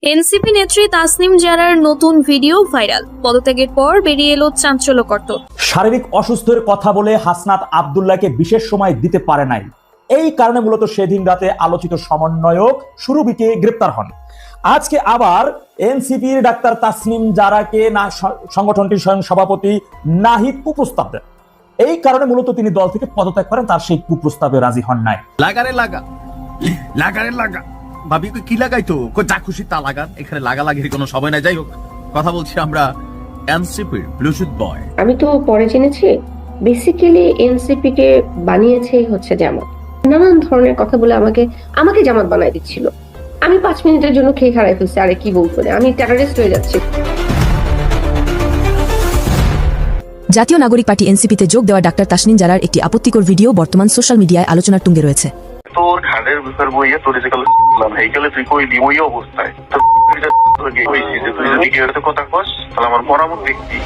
NCP নেত্রী তাসনিম জারার নতুন video viral. পদত্যাগের পর বেরিয়ে এলো চাঞ্চল্যকর তথ্য। শারীরিক অসুস্থের কথা বলে হাসনাত আব্দুল্লাহকে বিশেষ সময় দিতে পারে নাই, এই কারণে মূলত সেদিন রাতে আলোচিত সমন্বয়ক সুরভিকে গ্রেপ্তার হন। আজকে আবার এনসিপির ডাক্তার তাসনিম জারাকে সংগঠনটির স্বয়ং সভাপতি নাহিদ কুপ্রস্তাব দেন। এই কারণে মূলত তিনি দল থেকে পদত্যাগ করেন, তার সেই কুপ্রস্তাবে রাজি হন নাই। লাগা ভাবি কি লাগাইতো যা খুশি তা লাগান, এখানে লাগালাগির কোনো সময় নাই। যাই হোক, কথা বলছি আমরা এনসিপির ব্লুটুথ বয়। আমি তো পরে জেনেছি বেসিক্যালি এনসিপি কে বানিয়েছেই হচ্ছে জামাত। নানান ধরনের কথা বলে আমাকে জামাত বানাই দিচ্ছিল। আমি 5 মিনিটের জন্য খেয়ে হারাই ফেলছি। আরে কি বলবো, আমি টেররিস্ট হয়ে যাচ্ছি। জাতীয় নাগরিক পার্টি এনসিপিতে যোগ দেওয়া ডাক্তার তাসনিম জারার একটি আপত্তিকর ভিডিও বর্তমান সোশ্যাল মিডিয়ায় আলোচনার তুঙ্গে রয়েছে। তোর খাদের ব্যাপার বইয়ে তোর যে হেইকালে তুই কই দি ওই অবস্থায় তুই যদি কেউ কথা কস তাহলে আমার পরামর্শ দেখবি।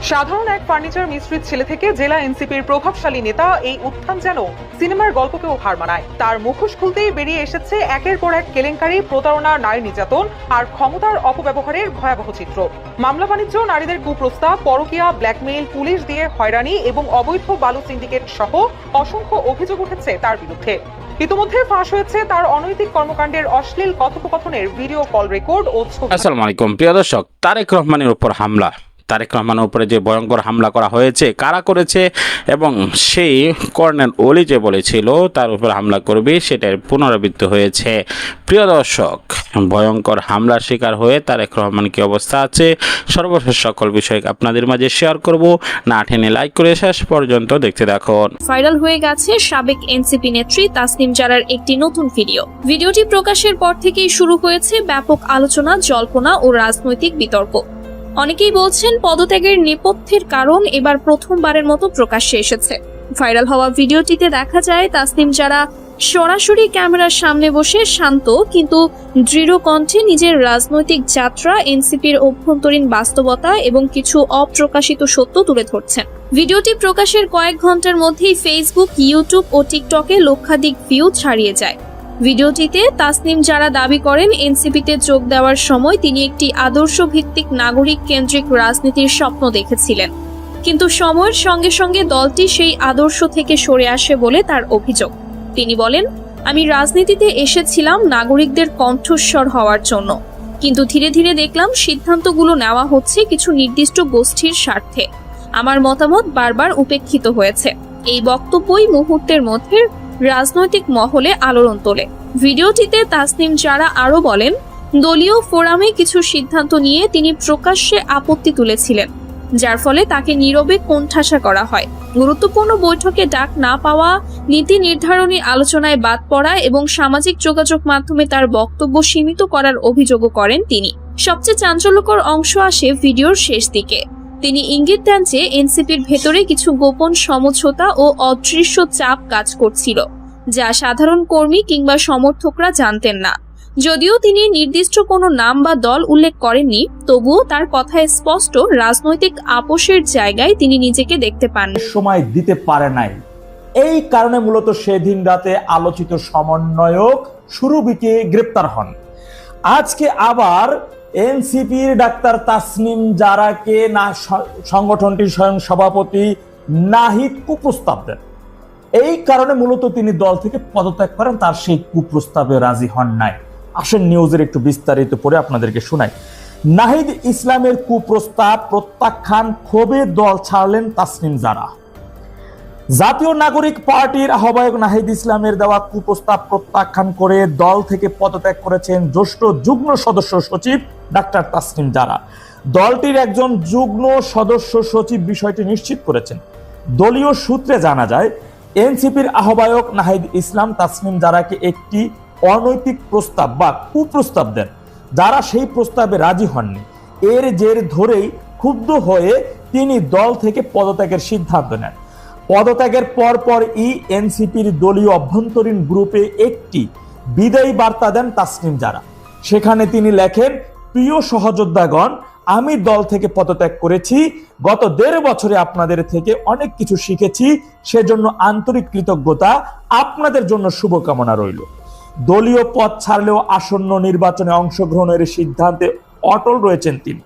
সাধারণ এক ফার্নিচার মিস্ত্রির ছেলে থেকে জেলা এনসিপির প্রভাবশালী নেতা, এই উত্থান যেন সিনেমার গল্পকেও হার মানায়। তার মুখোশ খুলতেই বেরিয়ে এসেছে একের পর এক কেলেঙ্কারি, প্রতারণা, নারী নির্যাতন আর ক্ষমতার অপব্যবহারের ভয়াবহ চিত্র। মামলা বাণিজ্য, নারীদের কুপ্রস্তাব, পরকীয়া, ব্ল্যাকমেইল, পুলিশ দিয়ে হয়রানি এবং অবৈধ বালু সিন্ডিকেট সহ অসংখ্য অভিযোগ উঠেছে তার বিরুদ্ধে। ইতিমধ্যে ফাঁস হয়েছে তার অনৈতিক কর্মকাণ্ডের অশ্লীল কথোপকথনের ভিডিও কল রেকর্ড ও ছবি। আসসালামু আলাইকুম প্রিয় দর্শক, তারেক রহমানের উপর হামলা, তারেক রহমানের উপরে যে ভয়ঙ্কর হামলা করা হয়েছে, কারা করেছে এবং সেই কর্নেল ওলি যে বলেছিল তার উপর হামলা করবে, সেটার পুনরাবৃত্তি হয়েছে। প্রিয় দর্শক, ভয়ঙ্কর হামলার শিকার হয়ে তারেক রহমান কি অবস্থা আছে, সর্বশেষ সকল বিষয় আপনাদের মাঝে শেয়ার করব। না টেনে লাইক করে শেষ পর্যন্ত দেখতে থাকুন। ভাইরাল হয়ে গেছে সাবেক এনসিপি নেত্রী তাসনিম জারার একটি নতুন ভিডিও। ভিডিওটি প্রকাশের পর থেকেই শুরু হয়েছে ব্যাপক আলোচনা, জল্পনা ও রাজনৈতিক বিতর্ক। অনেকেই বলছেন পদত্যাগের নেপথ্যের কারণ এবার প্রথমবারের মতো প্রকাশ্যে এসেছে। ভাইরাল হওয়া ভিডিওটিতে দেখা যায় তাসনিম জারা সরাসরি ক্যামেরার সামনে বসে শান্ত কিন্তু দৃঢ় কণ্ঠে নিজের রাজনৈতিক যাত্রা, এনসিপির অভ্যন্তরীণ বাস্তবতা এবং কিছু অপ্রকাশিত সত্য তুলে ধরছেন। ভিডিওটি প্রকাশের কয়েক ঘন্টার মধ্যেই ফেসবুক, ইউটিউব ও টিকটকে লক্ষাধিক ভিউ ছাড়িয়ে যায়। ভিডিওটিতে তাসনিম জারা দাবি করেন এনসিপিতে যোগ দেওয়ার সময় তিনি একটি আদর্শ ভিত্তিক নাগরিক কেন্দ্রিক রাজনীতির স্বপ্ন দেখেছিলেন, কিন্তু সময়ের সঙ্গে সঙ্গে দলটি সেই আদর্শ থেকে সরে আসে বলে তার অভিযোগ। তিনি বলেন, আমি রাজনীতিতে এসেছিলাম নাগরিকদের কণ্ঠস্বর হওয়ার জন্য, কিন্তু ধীরে ধীরে দেখলাম সিদ্ধান্তগুলো নেওয়া হচ্ছে কিছু নির্দিষ্ট গোষ্ঠীর স্বার্থে। আমার মতামত বারবার উপেক্ষিত হয়েছে। এই বক্তব্যই মুহূর্তের মধ্যে রাজনৈতিক মহলে আলোড়ন তোলে। ভিডিওটিতে তাসনিম জারা আরো বলেন, দলীয় ফোরামে কিছু সিদ্ধান্ত নিয়ে তিনি প্রকাশ্যে আপত্তি তুলেছিলেন, যার ফলে তাকে নীরবে কোণঠাসা করা হয়। গুরুত্বপূর্ণ বৈঠকে ডাক না পাওয়া, নীতি নির্ধারণী আলোচনায় বাদ পড়া এবং সামাজিক যোগাযোগ মাধ্যমে তার বক্তব্য সীমিত করার অভিযোগও করেন তিনি। সবচেয়ে চাঞ্চল্যকর অংশ আসে ভিডিওর শেষ দিকে। তিনি ইঙ্গিত দেন যে এনসিপির ভেতরে কিছু গোপন সমঝোতা ও অদৃশ্য চাপ কাজ করছিল, যা সাধারণ কর্মী কিংবা সমর্থকরা জানতেন না। যদিও তিনি নির্দিষ্ট কোনো নাম বা দল উল্লেখ করেননি, তবুও তার কথায় স্পষ্ট রাজনৈতিক আপোষের জায়গায় তিনি নিজেকে দেখতে পান। সময় দিতে পারে নাই, এই কারণে মূলত সেদিন রাতে আলোচিত সমন্বয়ক সুরভিকে গ্রেপ্তার হন। আজকে আবার এনসিপির ডাক্তার তাসনিম জারাকে সংগঠনটির স্বয়ং সভাপতি নাহিদ কুপ্রস্তাব দেন। এই কারণে মূলত তিনি দল থেকে পদত্যাগ করেন, তার সেই কুপ্রস্তাবে রাজি হন নাই। আসেন নিউজের একটু বিস্তারিত পড়ে আপনাদেরকে শোনাই। নাহিদ ইসলামের কুপ্রস্তাব প্রত্যাখ্যান, ক্ষোভে দল ছাড়লেন তাসনিম জারা। জাতীয় নাগরিক পার্টির আহ্বায়ক নাহিদ ইসলামের দেওয়া কুপ্রস্তাব প্রত্যাখ্যান করে দল থেকে পদত্যাগ করেছেন জ্যেষ্ঠ যুগ্ম সদস্য সচিব ডাক্তার তাসনিম জারা। দলটির একজন যুগ্ম সদস্য সচিব বিষয়টি নিশ্চিত করেছেন। দলীয় সূত্রে জানা যায়, এনসিপির আহ্বায়ক নাহিদ ইসলাম তাসনিম জারাকে একটি অনৈতিক প্রস্তাব বা কুপ্রস্তাব দেন, যারা সেই প্রস্তাবে রাজি হননি। এর জের ধরেই ক্ষুব্ধ হয়ে তিনি দল থেকে পদত্যাগের সিদ্ধান্ত নেন। পদত্যাগের পরপরই এনসিপির দলীয় অভ্যন্তরীণ গ্রুপে একটি বিদায়ী বার্তা দেন তাসনিম জারা। সেখানে তিনি লেখেন, প্রিয় সহযোদ্ধাগণ, আমি দল থেকে পদত্যাগ করেছি। গত 1.5 বছরে আপনাদের থেকে অনেক কিছু শিখেছি, সেজন্য আন্তরিক কৃতজ্ঞতা। আপনাদের জন্য শুভকামনা রইল। দলীয় পদ ছাড়লেও আসন্ন নির্বাচনে অংশগ্রহণের সিদ্ধান্তে অটল রয়েছেন তিনি।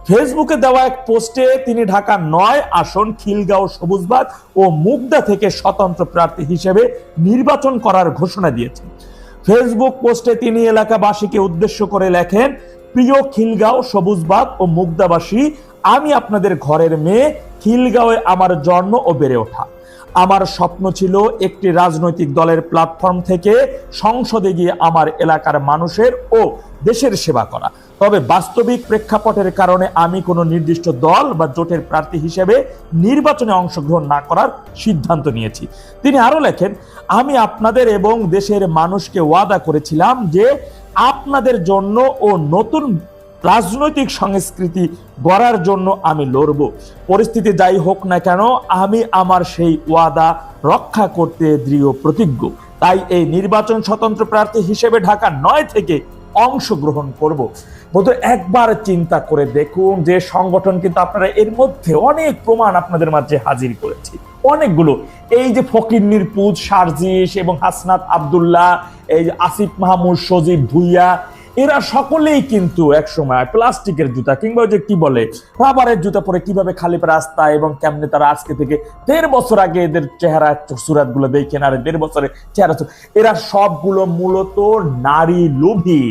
ফেসবুকে দেওয়া এক পোস্টে তিনি ঢাকা ৯ আসন খিলগাঁও সবুজবাগ ও মুগদা থেকে স্বতন্ত্র প্রার্থী হিসেবে নির্বাচন করার ঘোষণা দিয়েছেন। ফেসবুক পোস্টে তিনি এলাকাবাসীকে উদ্দেশ্য করে লেখেন, প্রিয় খিলগাঁও সবুজবাগ ও মুগদাবাসী, আমি আপনাদের ঘরের মেয়ে। খিলগাঁওয়ে আমার জন্ম ও বেড়ে ওঠা। আমার স্বপ্ন ছিল একটি রাজনৈতিক দলের প্ল্যাটফর্ম থেকে সংসদে গিয়ে আমার এলাকার মানুষের ও দেশের সেবা করা। তবে বাস্তবিক প্রেক্ষাপটের কারণে আমি কোনো নির্দিষ্ট দল বা জোটের প্রার্থী হিসেবে নির্বাচনে অংশগ্রহণ না করার সিদ্ধান্ত নিয়েছি। তিনি আরো লেখেন, আমি আপনাদের এবং দেশের মানুষকে ওয়াদা করেছিলাম যে আপনাদের জন্য ও নতুন রাজনৈতিক সংস্কৃতি গড়ার জন্য আমি লড়ব। পরিস্থিতি যাই হোক না কেন, আমি আমার সেই ওয়াদা রক্ষা করতে দৃঢ় প্রতিজ্ঞ। তাই এই নির্বাচন স্বতন্ত্র প্রার্থী হিসেবে ঢাকা ৯ থেকে অংশগ্রহণ করব। বন্ধুরা, একবার চিন্তা করে দেখুন যে সংগঠন কিন্তু আপনারা এর মধ্যে অনেক প্রমাণ আপনাদের মাঝে হাজির করেছি, অনেকগুলো। এই যে ফকিন্নির পুজ সার্জিস এবং হাসনাত আব্দুল্লাহ, এই যে আসিফ মাহমুদ, সজীব ভুইয়া, এরা সকলেই কিন্তু একসময় প্লাস্টিকের জুতা কিংবা যে কি বলে রাবারের জুতা পরে কিভাবে খালি রাস্তা এবং কেমনে তারা আজকে থেকে ১.৫ বছর আগে এদের চেহারা সুরাত গুলো দেখেন, আর ১.৫ বছরের চেহারা, এরা সবগুলো মূলত নারী লোভী।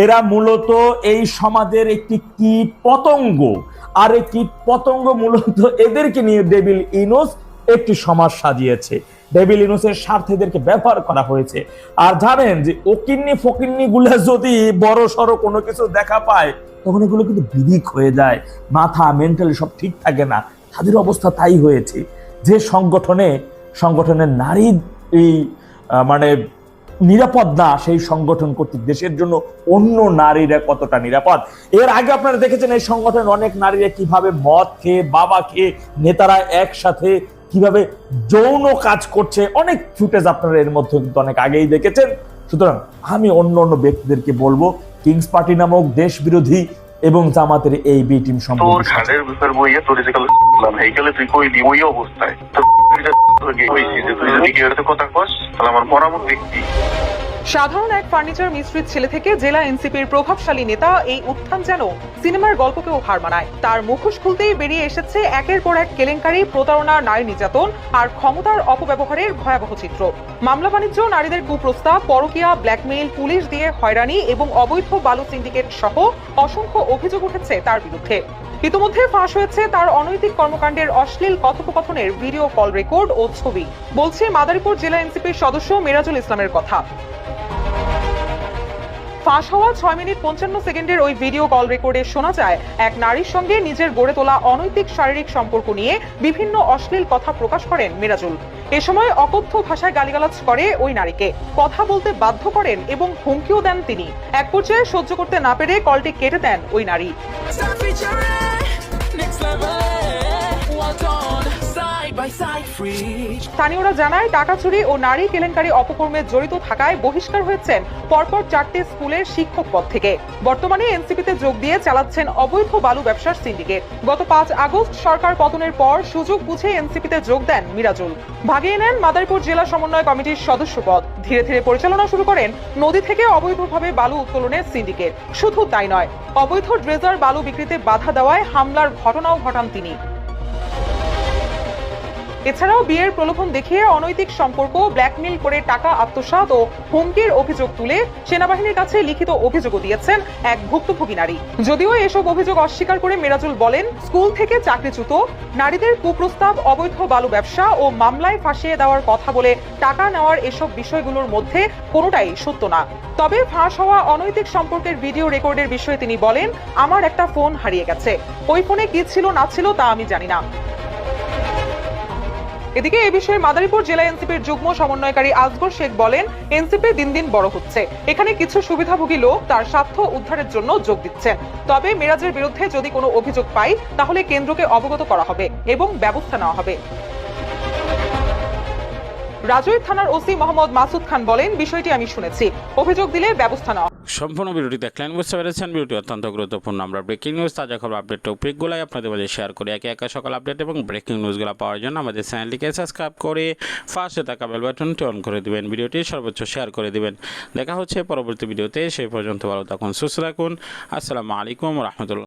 এরা মূলত এই সমাজের একটি কীট পতঙ্গ, আর এই কীট পতঙ্গ মূলত এদেরকে নিয়ে ডেভিল ইনুস একটি সমাজ সাজিয়েছে। ডেভিল ইনুসের স্বার্থে এদেরকে ব্যবহার করা হয়েছে। আর জানেন যে ওকিন্নি ফকিন্নি গুলা যদি বড় সড়ো কোনো কিছু দেখা পায় তখন এগুলো কিন্তু বিদিক হয়ে যায়, মাথা মেন্টালি সব ঠিক থাকে না। তাদের অবস্থা তাই হয়েছে। যে সংগঠনের নারী এই মানে নিরাপদ না, সেই সংগঠন কর্তৃক দেশের জন্য অন্য নারীরা কতটা নিরাপদ। এর আগে আপনারা দেখেছেন এই সংগঠনের অনেক নারীরা কিভাবে মদ খেয়ে, বাবা খেয়ে, নেতারা একসাথে কিভাবে যৌন কাজ করছে, অনেক ফুটেজ আপনারা এর মধ্যে কিন্তু অনেক আগেই দেখেছেন। সুতরাং আমি অন্য ব্যক্তিদেরকে বলবো, কিংস পার্টি নামক দেশ বিরোধী এবং জামাতের এই বি টিম তোর সম্পর্কে ঘাড়ের ভিতর বইয়ে তোর যে হেইকালে তুই কইলি ওই অবস্থায় তুই যদি কেউ কথা কস তাহলে আমার পরামর্শ দেখবি। সাধারণ এক ফার্নিচার মিস্ত্রির ছেলে থেকে জেলা এনসিপির প্রভাবশালী নেতা এই উত্থান যেন সিনেমার গল্পকেও হার মানায়। তার মুখোশ খুলতেই বেরিয়ে এসেছে একের পর এক কেলেঙ্কারি, প্রতারণা, নারী নির্যাতন আর ক্ষমতার অপব্যবহারের ভয়াবহ চিত্র। মামলা বাণিজ্য, নারীদের কুপ্রস্তাব, পরকীয়া, ব্ল্যাকমেইল, পুলিশ দিয়ে হয়রানি এবং অবৈধ বালু সিন্ডিকেট সহ অসংখ্য অভিযোগ উঠেছে তার বিরুদ্ধে। ইতিমধ্যে ফাঁস হয়েছে তার অনৈতিক কর্মকাণ্ডের অশ্লীল কথোপকথনের ভিডিও কল রেকর্ড ও ছবি। বলছে মাদারীপুর জেলা এনসিপির সদস্য মিরাজুল ইসলামের কথা। ফাঁস হওয়া ৬ মিনিট ৫৫ সেকেন্ডের ওই ভিডিও কল রেকর্ডে শোনা যায় এক নারীর সঙ্গে নিজের গড়ে তোলা অনৈতিক শারীরিক সম্পর্ক নিয়ে বিভিন্ন অশ্লীল কথা প্রকাশ করেন মিরাজুল। এ সময় অকথ্য ভাষায় গালিগালাজ করে ওই নারীকে, কথা বলতে বাধ্য করেন এবং হুমকিও দেন তিনি। এক পর্যায়ে সহ্য করতে না পেরে কলটি কেটে দেন ওই নারী। স্থানীয়রা জানায়, টাকা চুরি ও নারী কেলেঙ্কারি অপকর্মে জড়িত থাকায় বহিষ্কার হয়েছেন পরপর 4টে স্কুলের শিক্ষক পদ থেকে। বর্তমানে এনসিপিতে যোগ দিয়ে চালাচ্ছেন অবৈধ বালু ব্যবসার সিন্ডিকেট। গত ৫ আগস্ট সরকার পতনের পর সুযোগ বুঝে এনসিপিতে যোগ দেন মিরাজুল। ভাগিয়ে নেন মাদারীপুর জেলা সমন্বয় কমিটির সদস্য পদ। ধীরে ধীরে পরিচালনা শুরু করেন নদী থেকে অবৈধভাবে বালু উত্তোলনের সিন্ডিকেট। শুধু তাই নয়, অবৈধ ড্রেজার বালু বিক্রিতে বাধা দেওয়ায় হামলার ঘটনাও ঘটান তিনি। এছাড়াও বিয়ের প্রলোভন দেখিয়ে অনৈতিক সম্পর্ক, ব্ল্যাকমেইল করে টাকা আত্মসাৎ ও হুমকির অভিযোগ তুলে সেনাবাহিনীর কাছে লিখিত অভিযোগও দিয়েছেন এক ভুক্তভোগী নারী। যদিও এসব অভিযোগ অস্বীকার করে মিরাজুল বলেন, স্কুল থেকে চাকরিচ্যুত, নারীদের কুপ্রস্তাব, অবৈধ বালু ব্যবসা ও মামলায় ফাঁসিয়ে দেওয়ার কথা বলে টাকা নেওয়ার এসব বিষয়গুলোর মধ্যে কোনোটাই সত্য না। তবে ফাঁস হওয়া অনৈতিক সম্পর্কের ভিডিও রেকর্ডের বিষয়ে তিনি বলেন, আমার একটা ফোন হারিয়ে গেছে, ওই ফোনে কি ছিল না ছিল তা আমি জানি না। এদিকে এ বিষয়ে মাদারীপুর জেলা এনসিপির যুগ্ম সমন্বয়কারী আসগর শেখ বলেন, এনসিপি দিন দিন বড় হচ্ছে। এখানে কিছু সুবিধাভোগী লোক তার স্বার্থ উদ্ধারের জন্য যোগ দিচ্ছেন। তবে মিরাজের বিরুদ্ধে যদি কোনো অভিযোগ পাই তাহলে কেন্দ্রকে অবগত করা হবে এবং ব্যবস্থা নেওয়া হবে। রাজৈর থানার ওসি মোহাম্মদ মাসুদ খান বলেন, বিষয়টি আমি শুনেছি, অভিযোগ দিলে ব্যবস্থা নেওয়া। সম্পূর্ণ ভিডিওটি দেখলেন, বুঝতে পেরেছেন ভিডিওটি অত্যন্ত গুরুত্বপূর্ণ। আমরা ব্রেকিং নিউজ, তাজা খবর, আপডেট টপিকগুলাই আপনাদের মাঝে শেয়ার করি। একে একে সকল আপডেট এবং ব্রেকিং নিউজগুলো পাওয়ার জন্য আমাদের চ্যানেলটিকে সাবস্ক্রাইব করে পাশে থাকা বেল বাটনটি অন করে দিবেন, ভিডিওটি সর্বোচ্চ শেয়ার করে দিবেন। দেখা হচ্ছে পরবর্তী ভিডিওতে, সেই পর্যন্ত ভালো থাকুন, সুস্থ থাকুন। আসসালামু আলাইকুম রহমতুল্লাহ।